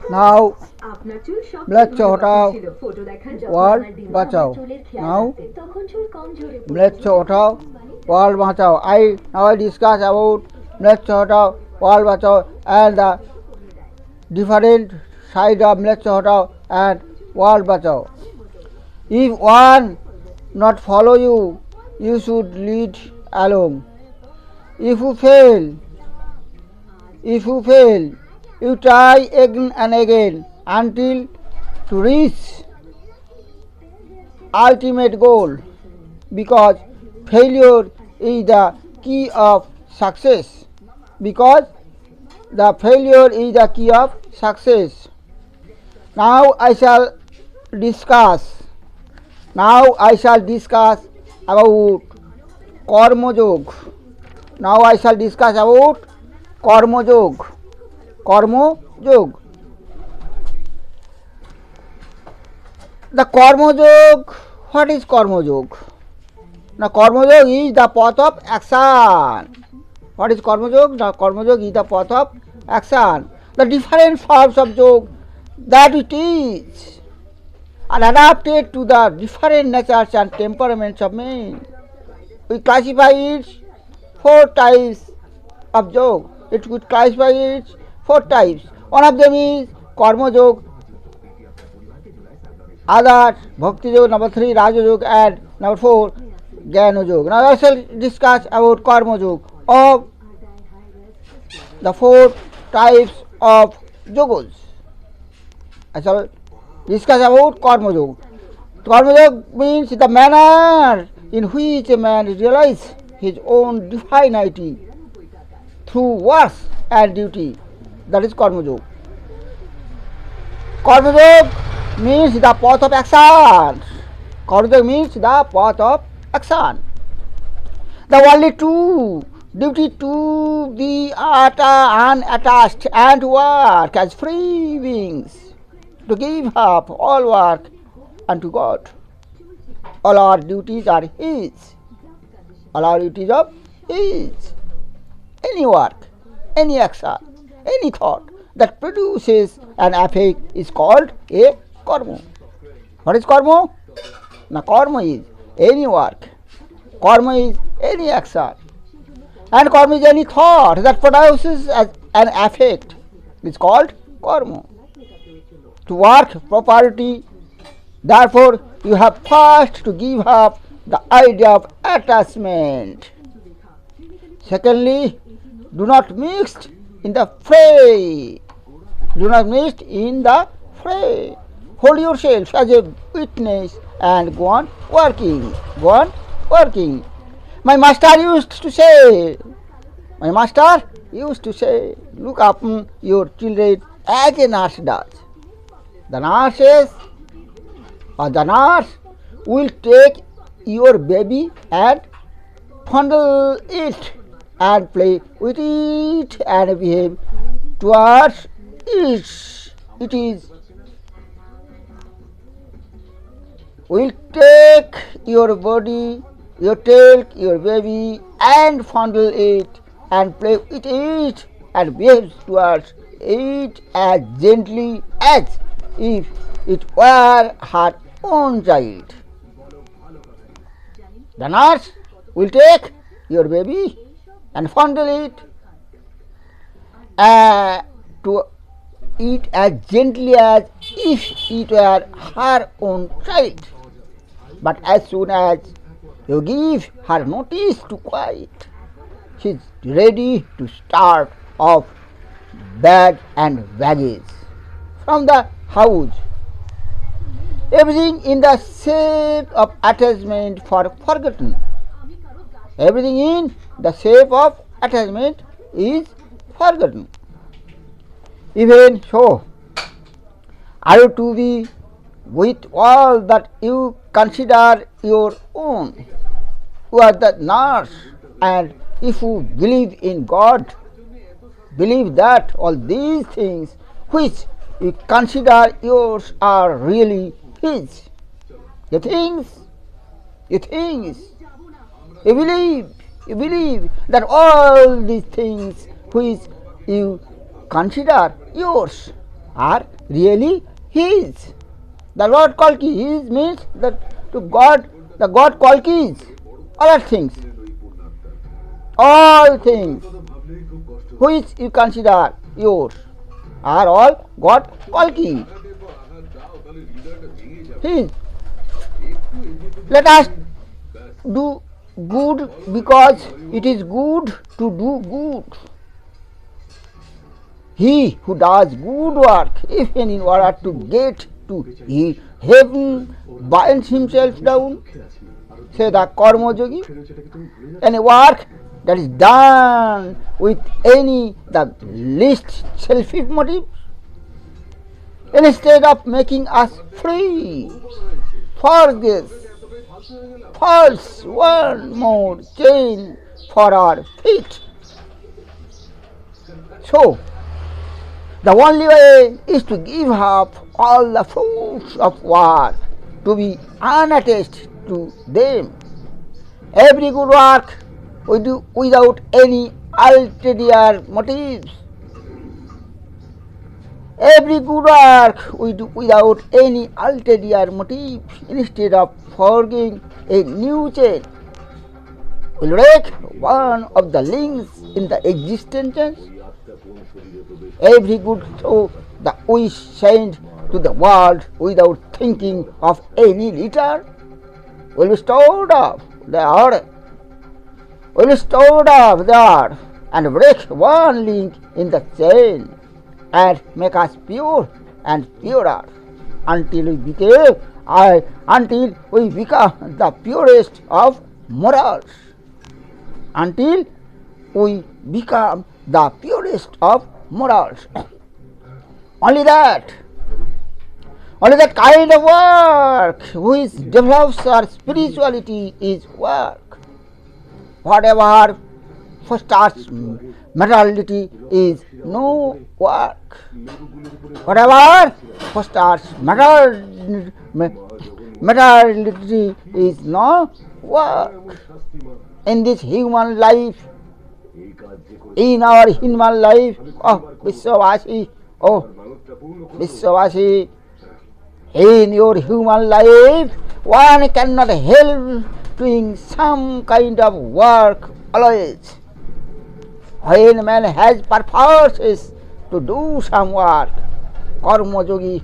Now, mlechha hatao, world bachao. Now, mlechha hatao, world bachao. I discuss about mlechha hatao, world bachao and the different side of mlechha hatao and world bachao. If one not follow you, you should lead along. If you fail, you try again and again until to reach ultimate goal, because failure is the key of success. Because the failure is the key of success. Now I shall discuss about karma yoga. Now I shall discuss about karma yoga. Karma yoga. The karma yoga. What is karma yoga? Now karma yoga is the path of action. What is karma yoga? Now karma yoga is the path of action. The different forms of yoga that we teach are adapted to the different natures and temperaments of men. We classify it 4 types of yoga. It could classify it 4 types. One of them is karma yoga, others bhakti yoga, number 3 raja yoga, and number 4 jnana yoga. Now I shall discuss about karma yoga of the 4 types of yogas. I shall discuss about karma yoga. Karma yoga means the manner in which a man realizes his own divinity through works and duty. That is karma yoga. Karma yoga means the path of action. Karma yoga means the path of action. The only true duty to be unattached and work as free beings, to give up all work unto God. All our duties are His. All our duties of His. Any work, any action, any thought that produces an effect is called a karma. What is karma? Now karma is any work. Karma is any action. And karma is any thought that produces an effect. It's called karma. To work properly, therefore, you have first to give up the idea of attachment. Secondly, do not mix in the fray. Do not mix in the fray. Hold yourself as a witness and go on working. Go on working. My master used to say, look upon your children as a nurse does. The nurse will take your baby and fondle it and play with it and behave towards it. It is will take your body, your tail, your baby and fondle it and play with it and behave towards it as gently as if it were her own child. The nurse will take your baby and fondle it to it as gently as if it were her own child. But as soon as you give her notice to quiet, she is ready to start off bag and baggage from the house. Everything in the shape of attachment for forgotten. Everything in the shape of attachment is forgotten. Even so, are you to be with all that you consider your own? You are the nurse, and if you believe in God, believe that all these things which you consider yours are really His. You believe that all these things which you consider yours are really his. The word Kalki is means that to God, the God Kalkis, other things, all things which you consider yours are all God Kalki. His. Let us do good because it is good to do good. He who does good work, even in order to get to heaven, binds himself down, say the karma yogi. Any work that is done with any the least selfish motive, instead of making us free, forgets, falls one more chain for our feet. So, the only way is to give up all the fruits of work, to be unattached to them. Every good work we do without any ulterior motives. Every good work we do without any ulterior motive, instead of forging a new chain, will break one of the links in the existence. Every good soul that we send to the world without thinking of any return will be stored up there, and break one link in the chain and make us pure and purer until we become the purest of morals. Until we become the purest of morals. Only that kind of work which develops our spirituality is work. Whatever fosters materiality is no work. Whatever fosters materiality is no work. In this human life, in our human life, Vishwavasi, in your human life, one cannot help doing some kind of work always. When man has purposes to do some work, Karma Yogi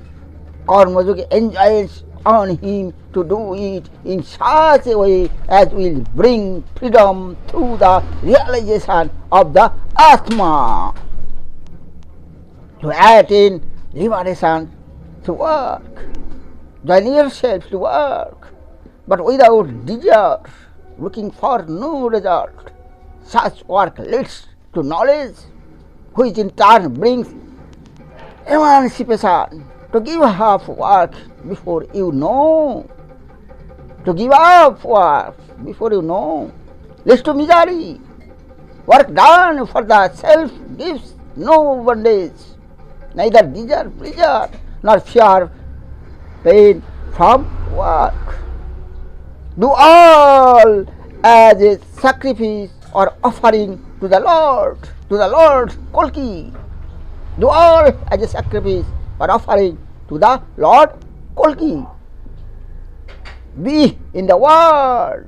enjoins on him to do it in such a way as will bring freedom to the realization of the Atma. To attain liberation to work, join yourself to work, but without desire, looking for no result. Such work leads to knowledge, which in turn brings emancipation. To give up work before you know, to give up work before you know, leads to misery. Work done for the self gives no bondage, neither desire, pleasure, nor fear, pain from work. Do all as a sacrifice or offering to the Lord Kolki. Do all as a sacrifice or offering to the Lord Kolki. Be in the world,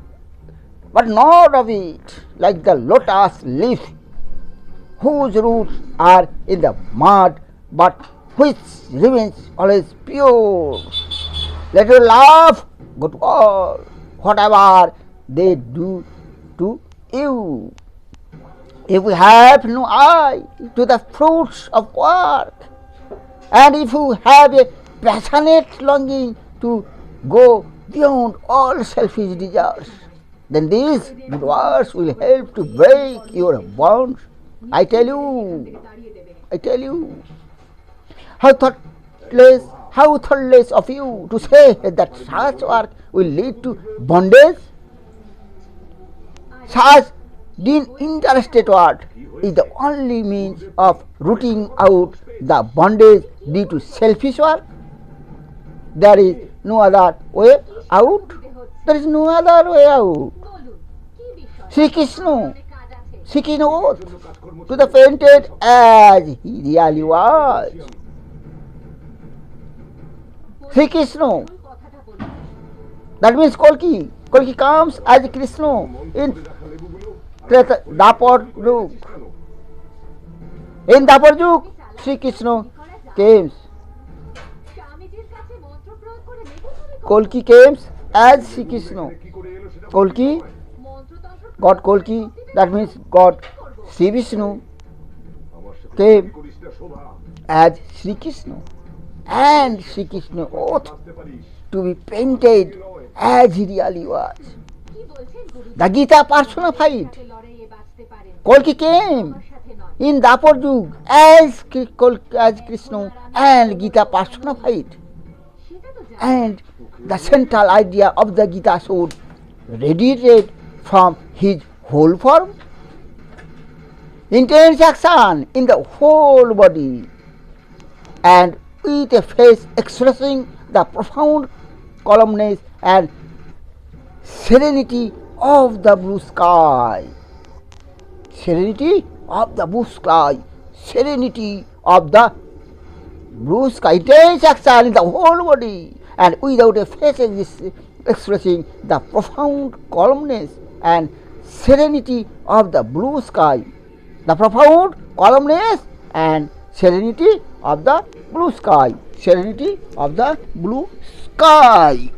but not of it, like the lotus leaf, whose roots are in the mud, but which remains always pure. Let your love go to all, whatever they do to you. If we have no eye to the fruits of work, and if you have a passionate longing to go beyond all selfish desires, then these good works will help to break your bonds. I tell you, how thoughtless of you to say that such work will lead to bondage. Such disinterested work is the only means of rooting out the bondage due to selfish work. There is no other way out. There is no other way out. Sri Krishna seeking oath to the painted as he really was. Sri Krishna. That means Kalki. Kalki comes as Krishna in Dapar Yug. In Dapar Yug, Sri Krishna came. Kalki came as Sri Krishna. Kalki, God Kalki, that means God Sri Vishnu came as Sri Krishna. And Sri Krishna ought to be painted as he really was. The Gita personified. Kalki came in Dapar Yug as Krishna and Gita personified. And the central idea of the Gita should radiate from his whole form. Intense action in the whole body and with a face expressing the profound calmness and serenity of the blue sky. Serenity of the blue sky. Serenity of the blue sky. Intense action in the whole body and without a face expressing the profound calmness and serenity of the blue sky. The profound calmness and serenity of the blue sky. Serenity of the blue sky.